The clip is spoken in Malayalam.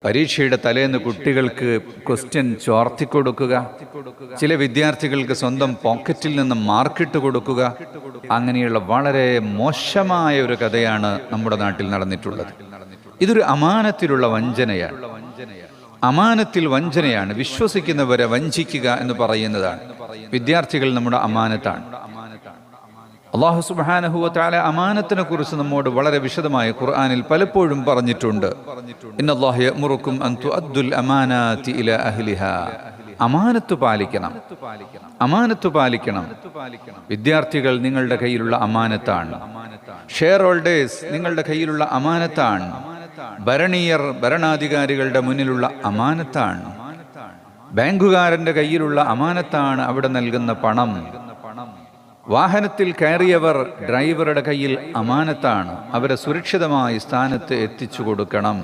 പരീക്ഷയുടെ തലേന്ന് കുട്ടികൾക്ക് ക്വസ്റ്റ്യൻ ചോർത്തിക്കൊടുക്കുക, ചില വിദ്യാർത്ഥികൾക്ക് സ്വന്തം പോക്കറ്റിൽ നിന്ന് മാർക്കിട്ട് കൊടുക്കുക, അങ്ങനെയുള്ള വളരെ മോശമായ ഒരു കഥയാണ് നമ്മുടെ നാട്ടിൽ നടന്നിട്ടുള്ളത്. ഇതൊരു അമാനത്തിലുള്ള വഞ്ചനയാണ്. അമാനത്തിൽ വഞ്ചനയാണ്. വിശ്വസിക്കുന്നവരെ വഞ്ചിക്കുക എന്ന് പറയുന്നതാണ്. വിദ്യാർത്ഥികൾ നമ്മുടെ അമാനത്താണ്. അല്ലാഹു സുബ്ഹാനഹു വ തആല അമാനത്തിനെ കുറിച്ച് നമ്മോട് വളരെ വിശദമായി ഖുർആനിൽ പലപ്പോഴും പറഞ്ഞിട്ടുണ്ട്. ഇന്നല്ലാഹ യഅ്മുറുക്കും അൻ തുഅദ്ദുൽ അമാനാതി ഇലാ അഹ്ലിഹാ. അമാനത്ത് പാലിക്കണം, അമാനത്ത് പാലിക്കണം. വിദ്യാർത്ഥികൾ നിങ്ങളുടെ കയ്യിലുള്ള അമാനത്താണ്. ഷെയർ ഹോൾഡേഴ്സ് നിങ്ങളുടെ കയ്യിലുള്ള അമാനത്താണ്. ഭരണീയർ ഭരണാധികാരികളുടെ മുന്നിലുള്ള അമാനത്താണ്. ബാങ്കുകാരന്റെ കയ്യിലുള്ള അമാനത്താണ് അവിടെ നൽകുന്ന പണം. വാഹനത്തിൽ കയറിയവർ ഡ്രൈവറുടെ കയ്യിൽ അമാനത്താണ്. അവരെ സുരക്ഷിതമായി സ്ഥാനത്ത് എത്തിച്ചു കൊടുക്കണം.